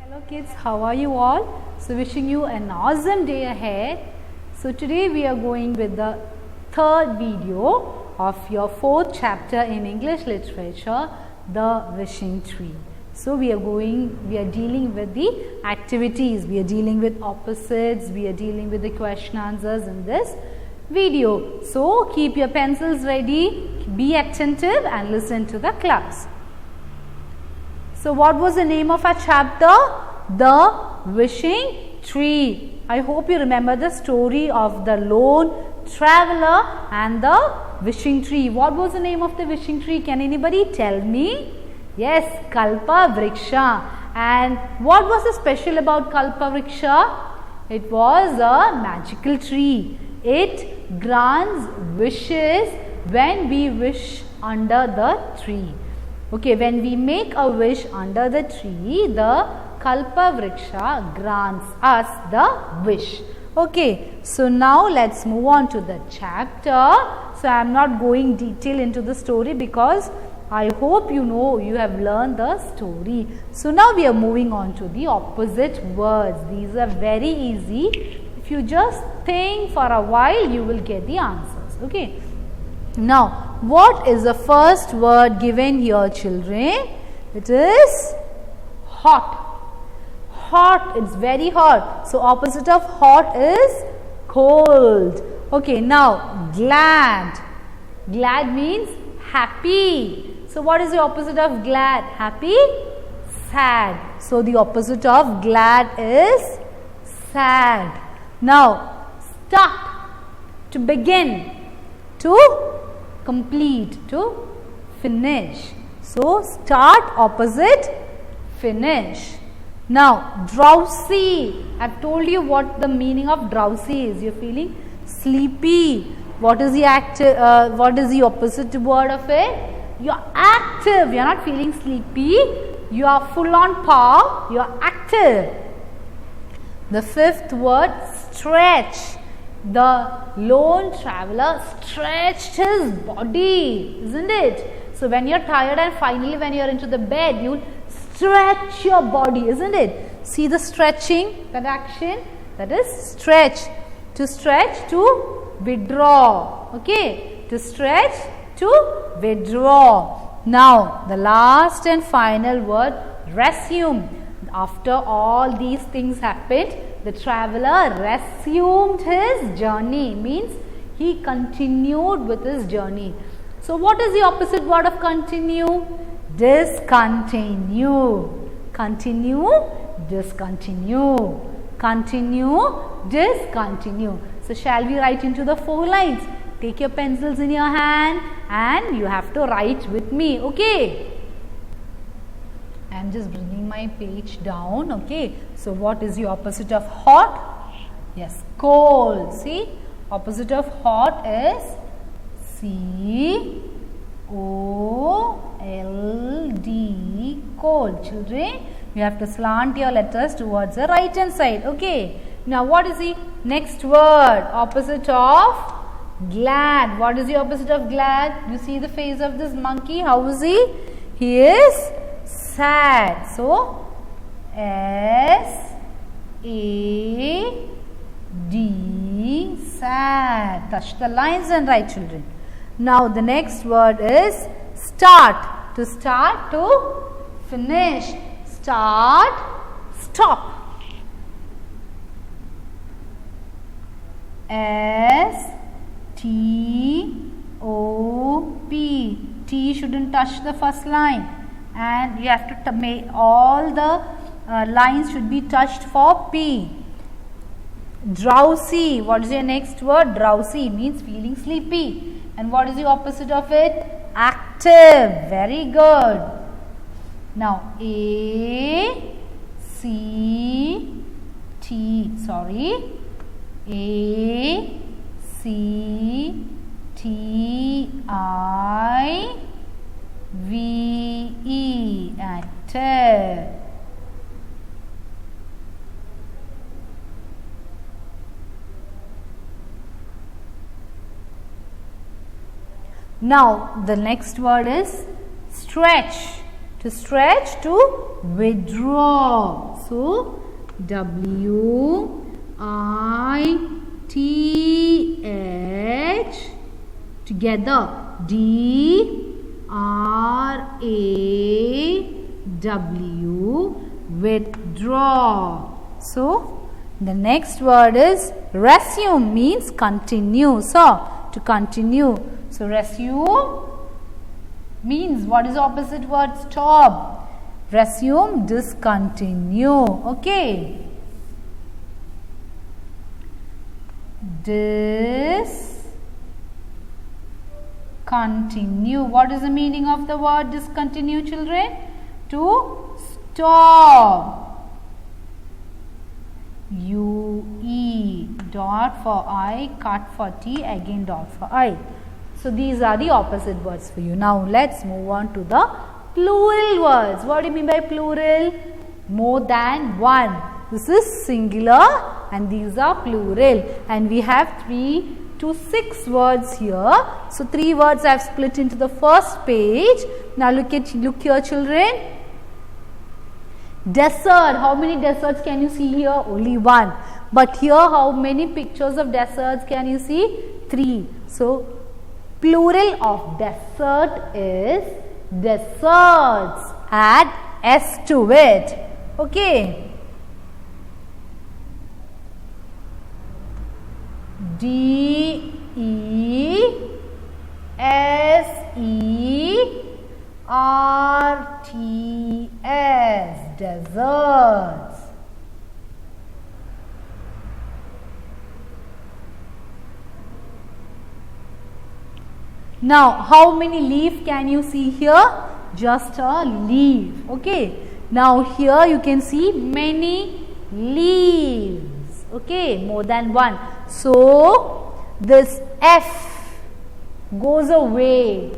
Hello kids, how are you all? So wishing you an awesome day ahead. So today we are going with the third video of your fourth chapter in English literature, The Wishing Tree. So we are dealing with the activities, we are dealing with opposites, we are dealing with the question answers in this video. So keep your pencils ready, be attentive and listen to the class. So what was the name of our chapter? The Wishing Tree. I hope you remember the story of the lone traveler and the wishing tree. What was the name of the wishing tree? Can anybody tell me? Yes, Kalpa Vriksha. And what was the special about Kalpa Vriksha? It was a magical tree. It grants wishes when we wish under the tree. Okay, when we make a wish under the tree, the Kalpa Vriksha grants us the wish. Okay, so now let's move on to the chapter. So I am not going detail into the story because I hope you know you have learned the story. So now we are moving on to the opposite words. These are very easy. If you just think for a while, you will get the answers. Okay. Now, what is the first word given here, children? It is hot. Hot, it's very hot. So, opposite of hot is cold. Okay, now, glad. Glad means happy. So, what is the opposite of glad? Happy? Sad. So, the opposite of glad is sad. Now, start, to begin, to complete, to finish. So, start opposite finish. Now, drowsy. I have told you what the meaning of drowsy is. You are feeling sleepy. What is the what is the opposite word of it? You are active. You are not feeling sleepy. You are full on power. You are active. The fifth word, stretch. The lone traveler stretched his body, isn't it? So when you're tired and finally when you're into the bed, you stretch your body, isn't it? See the stretching, that action, that is stretch. To stretch, to withdraw. Okay, to stretch, to withdraw. Now the last and final word, resume. After all these things happened, the traveler resumed his journey, means he continued with his journey. So what is the opposite word of continue? Discontinue. Continue, discontinue. Continue, discontinue. So shall we write into the 4 lines? Take your pencils in your hand and you have to write with me. Okay. I am just bringing my page down. Okay. So what is the opposite of hot? Yes, cold. See, opposite of hot is C-O-L-D, cold. Children, you have to slant your letters towards the right hand side. Okay. Now what is the next word? Opposite of glad. What is the opposite of glad? You see the face of this monkey. How is he? He is sad. So, S-A-D, sad. Touch the lines and write, children. Now, the next word is start. To start, to finish. Start, stop. S-T-O-P. T shouldn't touch the first line. And you have to make all the lines should be touched for P. Drowsy. What is your next word? Drowsy means feeling sleepy. And what is the opposite of it? Active. Very good. Now A-C-T-I-V-E, active. Now the next word is stretch. To To stretch, to withdraw. So, W-I-T-H together. D-R-A-W, withdraw. So, the next word is resume, means continue. So, to continue. So, resume means, what is the opposite word? Stop. Resume, discontinue. Okay. Discontinue. What is the meaning of the word discontinue, children? To stop. U-E, dot for I, cut for T, again dot for I. So, these are the opposite words for you. Now, let's move on to the plural words. What do you mean by plural? More than one. This is singular and these are plural. And we have 3 to 6 words here. So, 3 words I have split into the first page. Now, look here, children. Desert. How many deserts can you see here? Only one. But here, how many pictures of deserts can you see? 3. So, plural of desert is deserts. Add S to it. Okay. D-E-S-E-R-T-S, deserts. Now, how many leaf can you see here? Just a leaf. Okay. Now, here you can see many leaves. Okay, more than one. So, this F goes away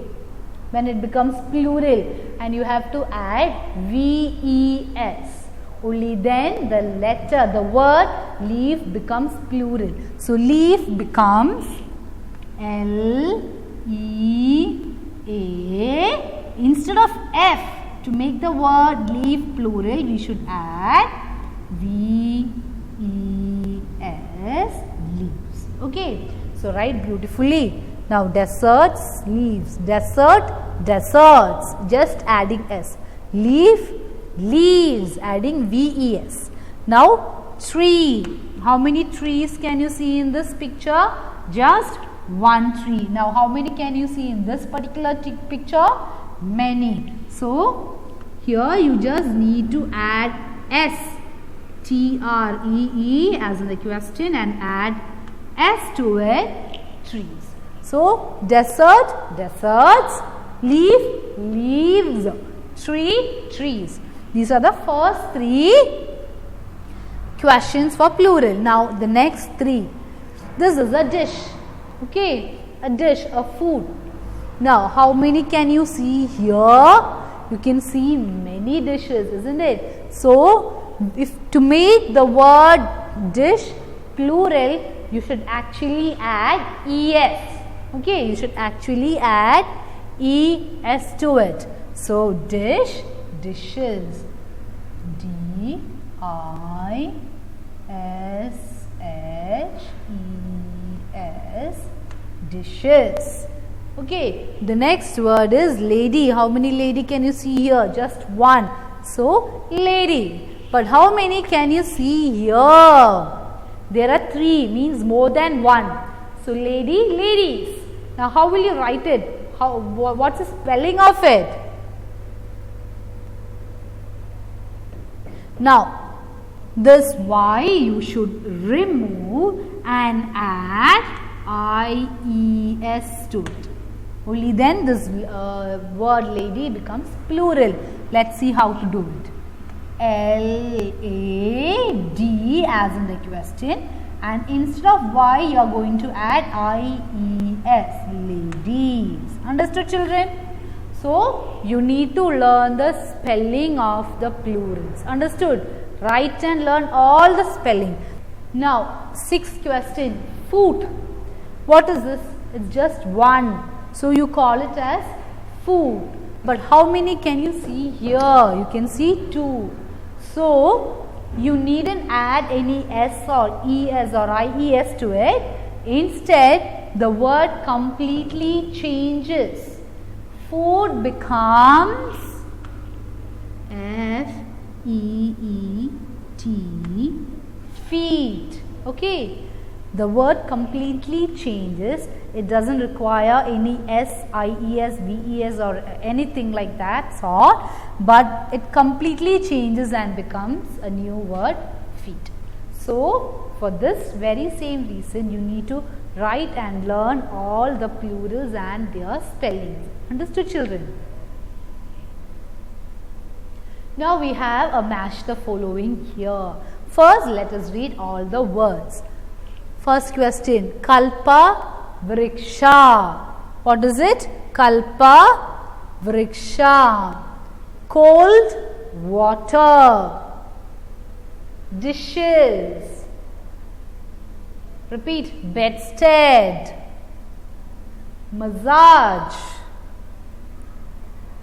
when it becomes plural and you have to add V-E-S. Only then the letter, the word leaf becomes plural. So, leaf becomes L-E-A. Instead of F, to make the word leaf plural, we should add V-E-S, leaves. Okay. So, write beautifully. Now, deserts, leaves. Desert, deserts. Just adding S. Leaf, leaves. Adding V-E-S. Now, tree. How many trees can you see in this picture? Just one tree. Now, how many can you see in this particular picture? Many. So, here you just need to add S, T-R-E-E as in the question, and add S to it, trees. So, desert, deserts, leaf, leaves, tree, trees. These are the first 3 questions for plural. Now, the next 3. This is a dish. Okay, a dish, a food. Now, how many can you see here? You can see many dishes, isn't it? So, if to make the word dish plural, you should actually add ES. Okay, you should actually add ES to it. So, dish, dishes. D-I-S-H-E-S, dishes. Okay, the next word is lady. How many lady can you see here? Just one. So, lady. But how many can you see here? There are 3, means more than one. So, lady, ladies. Now, how will you write it? What's the spelling of it? Now, this Y you should remove and add I-E-S to it. Only then this word lady becomes plural. Let's see how to do it. L-A-D as in the question, and instead of Y you are going to add I-E-S, ladies. Understood, children? So, you need to learn the spelling of the plurals. Understood? Write and learn all the spelling. Now, 6th question, food. What is this? It's just one. So, you call it as food. But how many can you see here? You can see 2. So you needn't add any S or ES or IES to it. Instead, the word completely changes. Food becomes F-E-E-T, feet. Okay. The word completely changes. It doesn't require any S, IES, VES or anything like that sort, but it completely changes and becomes a new word, feet. So, for this very same reason, you need to write and learn all the plurals and their spellings. Understood, children? Now we have a match the following here. First, let us read all the words. First question, Kalpa Vriksha. What is it? Kalpa Vriksha. Cold water. Dishes. Repeat, bedstead. Massage.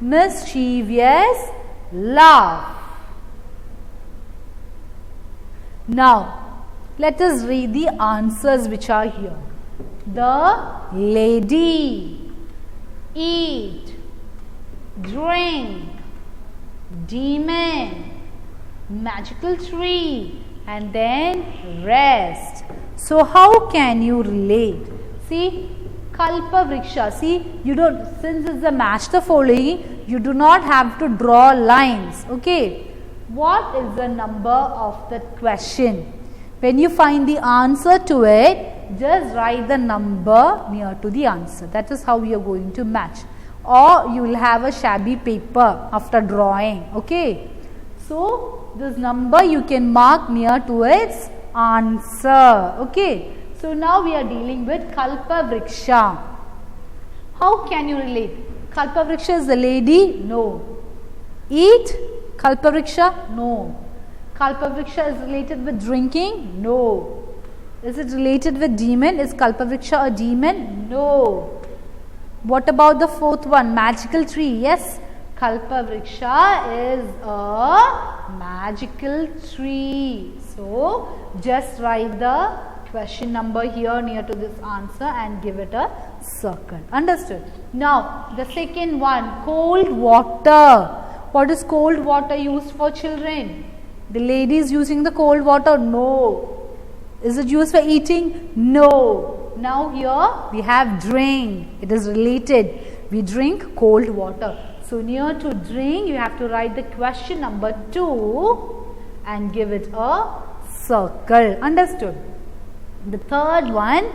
Mischievous laugh. Now, let us read the answers which are here. The lady, eat, drink, demon, magical tree, and then rest. So how can you relate? See, Kalpa Vriksha. See, you don't, since it's a match the following, you do not have to draw lines. Okay. What is the number of the question? When you find the answer to it, just write the number near to the answer. That is how you are going to match. Or you will have a shabby paper after drawing. Okay. So, this number you can mark near to its answer. Okay. So, now we are dealing with Kalpa Vriksha. How can you relate? Kalpa Vriksha is the lady? No. Eat? Kalpa Vriksha? No. Kalpa Vriksha is related with drinking? No. Is it related with demon? Is Kalpa Vriksha a demon? No. What about the fourth one? Magical tree? Yes. Kalpa Vriksha is a magical tree. So, just write the question number here near to this answer and give it a circle. Understood? Now, the second one, cold water. What is cold water used for, children? The lady is using the cold water? No. Is it used for eating? No. Now here we have drink. It is related. We drink cold water. So near to drink, you have to write the question number 2 and give it a circle. Understood? The third one,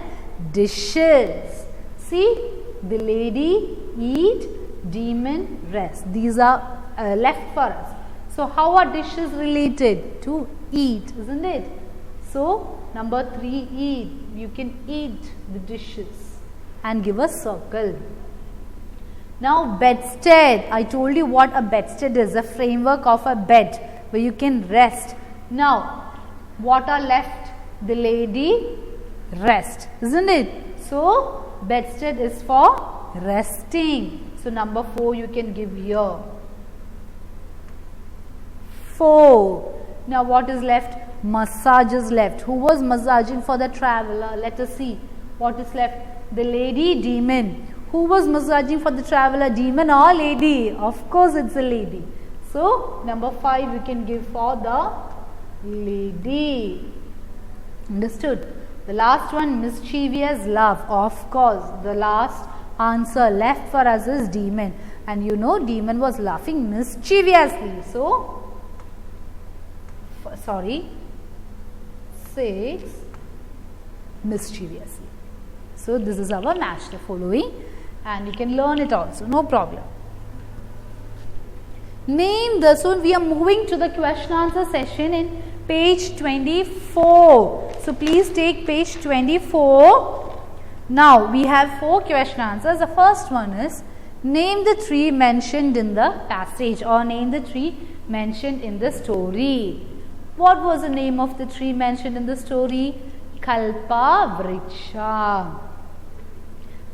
dishes. See, the lady, eat, demon, rest. These are left for us. So how are dishes related? To eat, isn't it? So number 3, eat. You can eat the dishes and give a circle. Now bedstead. I told you what a bedstead is. A framework of a bed where you can rest. Now what are left? The lady, rest, isn't it? So bedstead is for resting. So number 4 you can give here. 4. Now what is left? Massage is left. Who was massaging for the traveler? Let us see. What is left? The lady, demon. Who was massaging for the traveler? Demon or lady? Of course it's a lady. So number 5 you can give for the lady. Understood? The last one, mischievous love. Of course, the last answer left for us is demon. And you know demon was laughing mischievously. So, 6, mischievously. So this is our match the following, and you can learn it also, no problem. Name the, so we are moving to the question answer session in page 24. So please take page 24. Now we have 4 question answers. The first one is, name the tree mentioned in the passage, or name the tree mentioned in the story. What was the name of the tree mentioned in the story? Kalpa Vriksha.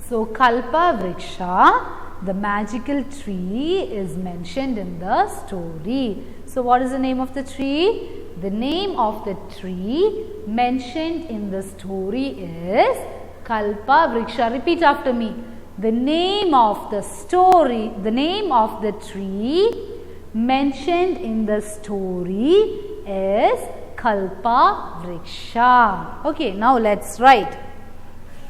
So Kalpa Vriksha the magical tree is mentioned in the story. So what is the name of the tree? The name of the tree mentioned in the story is Kalpa Vriksha. Repeat after me. The name of the story, the name of the tree mentioned in the story is Kalpa Vriksha. Okay, now let's write.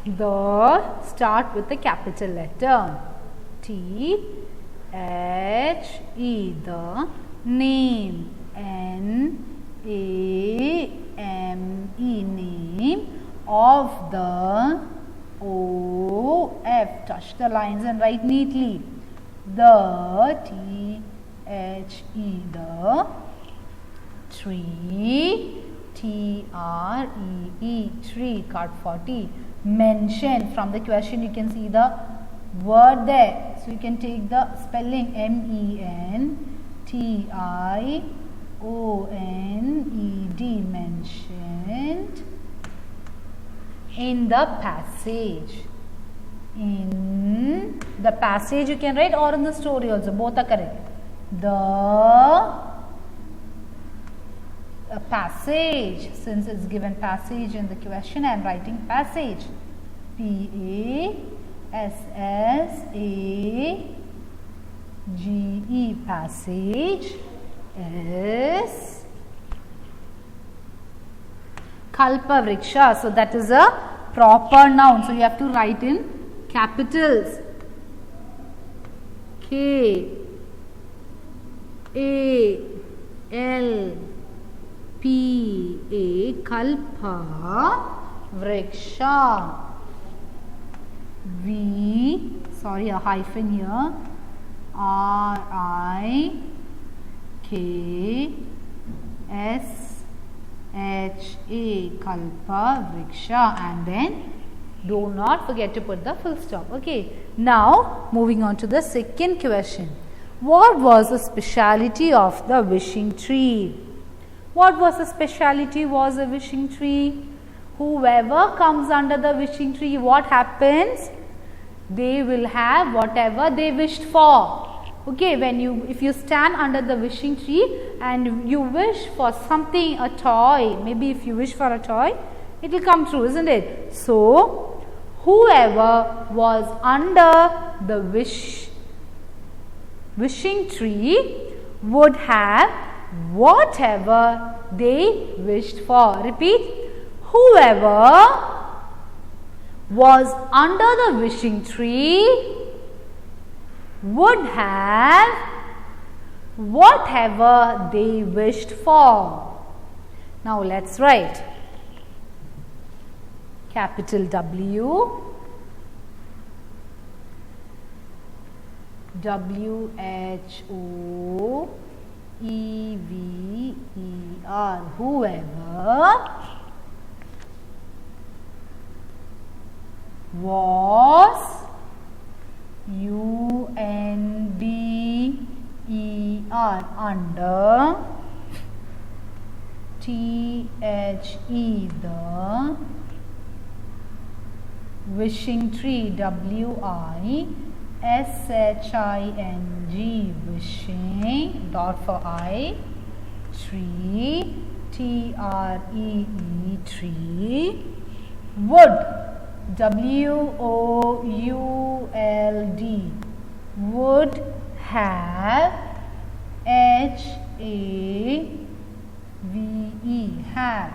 Start with the capital letter. T-H-E, the name, N-A-M-E, name of the O-F, touch the lines and write neatly. The T-H-E, the tree, T-R-E-E, tree, card 40. Mention, from the question you can see the word there. So you can take the spelling M-E-N-T-I-O-N-E-D, mentioned in the passage. In the passage you can write, or in the story also, both are correct. The passage, since it's given passage in the question, I am writing passage. P-A-S-S-A-G-E, passage is Kalpa Vriksha. So that is a proper noun. So you have to write in capitals. K-A-L-P-A, Kalpa Vriksha. A hyphen here. R-I-K-S-H-A, Kalpa Vriksha, and then do not forget to put the full stop. Okay. Now moving on to the second question. What was the speciality of the wishing tree? What was the speciality was a wishing tree? Whoever comes under the wishing tree, what happens? They will have whatever they wished for. Okay, if you stand under the wishing tree and you wish for something, a toy, maybe if you wish for a toy, it will come true, isn't it? So, whoever was under the wishing tree would have whatever they wished for. Repeat. Whoever was under the wishing tree would have whatever they wished for. Now let's write. Capital W, W-H-O-E-V-E-R, whoever was, U-N-D-E-R, under, T-H-E, the wishing tree, W-I-S-H-I-N-G, wishing, dot for I, tree, T-R-E-E, tree, would, W-O-U-L-D, would have, H-A-V-E, have,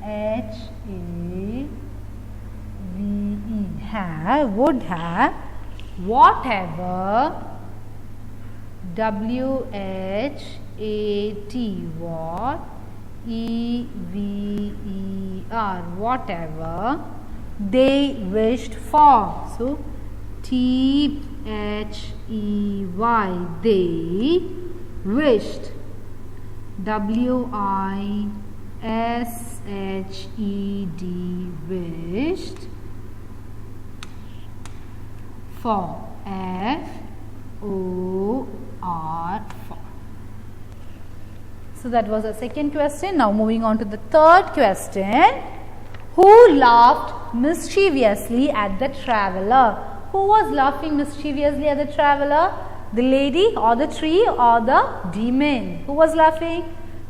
H-A-V-E, have, would have, whatever, W-H-A-T, what, E-V-E-R, whatever they wished for. So, T-H-E-Y, they wished, W-I-S-H-E-D, wished, for, F-O-R, for. So that was the second question. Now moving on to the third question. Who laughed mischievously at the traveller? Who was laughing mischievously at the traveler? The lady or the tree or the demon? Who was laughing?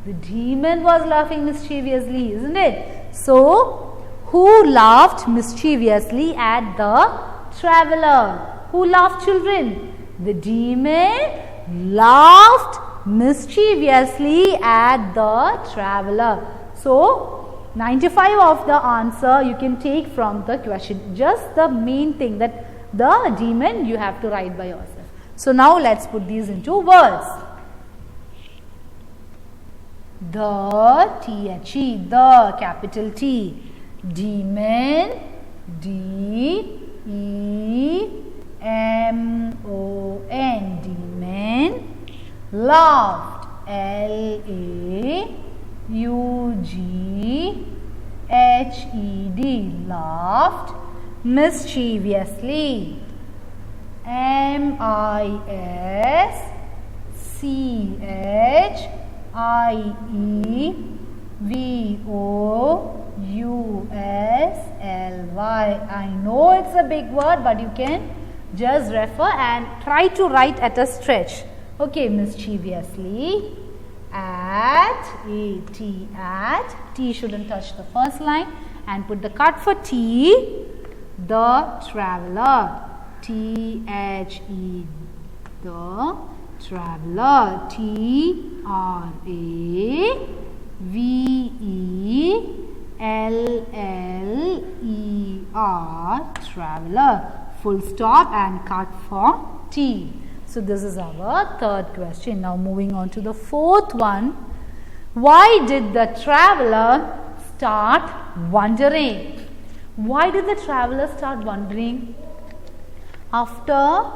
The demon was laughing mischievously, isn't it? So, who laughed mischievously at the traveler? Who laughed, children? The demon laughed mischievously at the traveler. So, 95 of the answer you can take from the question. Just the main thing, that the demon you have to write by yourself. So, now let's put these into words. The, T-H-E, the, capital T. Demon, D-E-M-O-N, demon. Laughed, L-A-U-G-H-E-D, laughed. Mischievously, M-I-S-C-H-I-E-V-O-U-S-L-Y. I know it's a big word, but you can just refer and try to write at a stretch. Okay, mischievously, at, A-T, at, T shouldn't touch the first line, and put the cut for T, the traveler, T-H-E, the traveler, T-R-A-V-E-L-L-E-R, traveler, full stop and cut for T. So, this is our third question. Now, moving on to the fourth one. Why did the traveler start wondering? Why did the traveler start wondering? After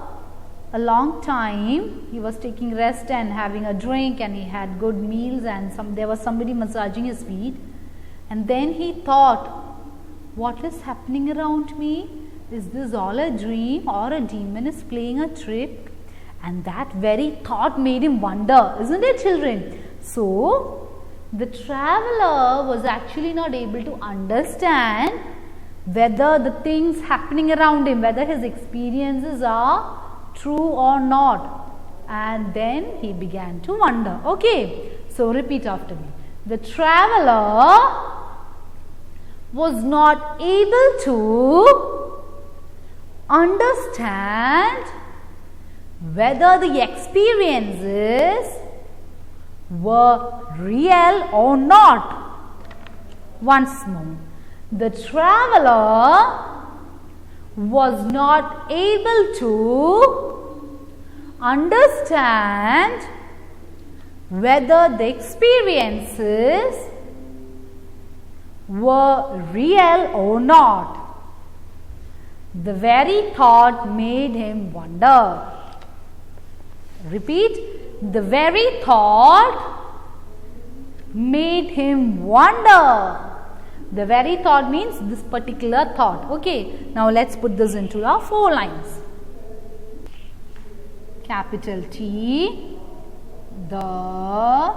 a long time, he was taking rest and having a drink, and he had good meals, and there was somebody massaging his feet. And then he thought, what is happening around me? Is this all a dream, or a demon is playing a trick? And that very thought made him wonder, isn't it, children? So, the traveler was actually not able to understand whether the things happening around him, whether his experiences are true or not. And then he began to wonder. Okay, so repeat after me. The traveler was not able to understand whether the experiences were real or not. Once more. The traveler was not able to understand whether the experiences were real or not. The very thought made him wonder. Repeat. The very thought made him wonder. The very thought means this particular thought. Okay. Now let's put this into our 4 lines. Capital T, the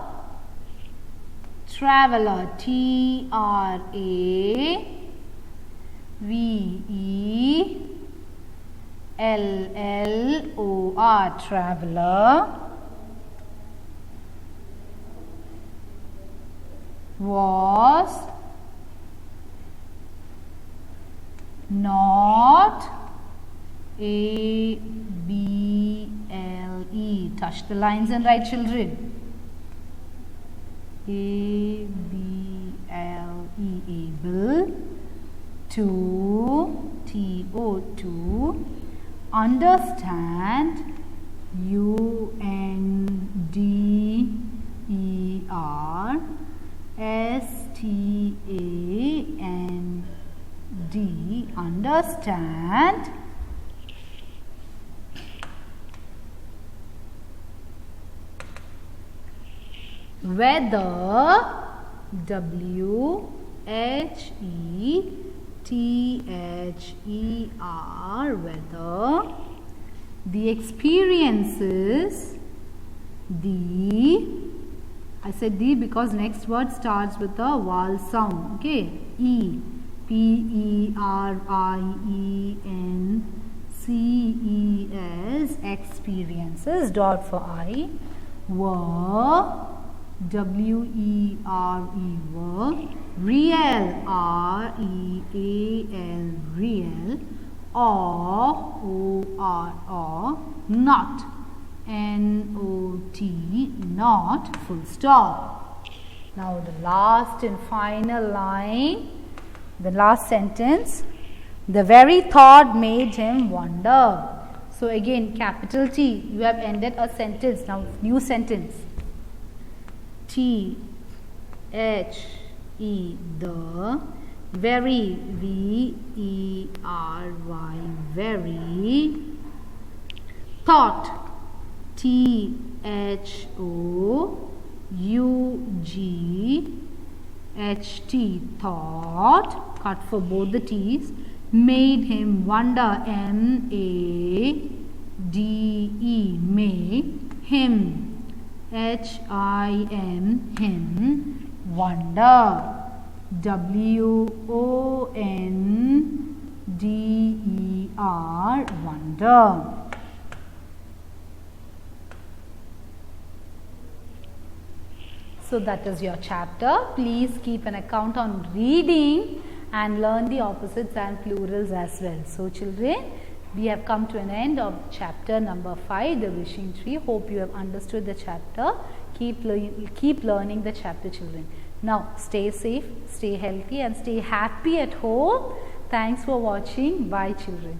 traveler, T-R-A-V-E-L-L-O-R, traveler, was not A-B-L-E. Touch the lines and write, children. A-B-L-E, able to, T-O, to understand, U-N-D-E-R, S-T-A-N-D, understand whether, W-H-E-T-H-E-R, whether the experiences, I said the because next word starts with a vowel sound. Okay, E, P-E-R-I-E-N-C-E, CES, experiences, dot for I, were, WERE, were, real, REAL, real, or, not, NOT, not, full stop. Now the last and final line, the last sentence, the very thought made him wonder. So again, capital T, you have ended a sentence. Now new sentence. THE, the very, VERY, very, thought, THOUGHT, thought, cut for both the T's, made him wonder, MADE, made him, HIM, him, wonder, WONDER, wonder. So that is your chapter. Please keep an account on reading and learn the opposites and plurals as well. So children, we have come to an end of chapter number 5, the wishing tree. Hope you have understood the chapter. Keep learning the chapter, children. Now stay safe, stay healthy and stay happy at home. Thanks for watching. Bye children.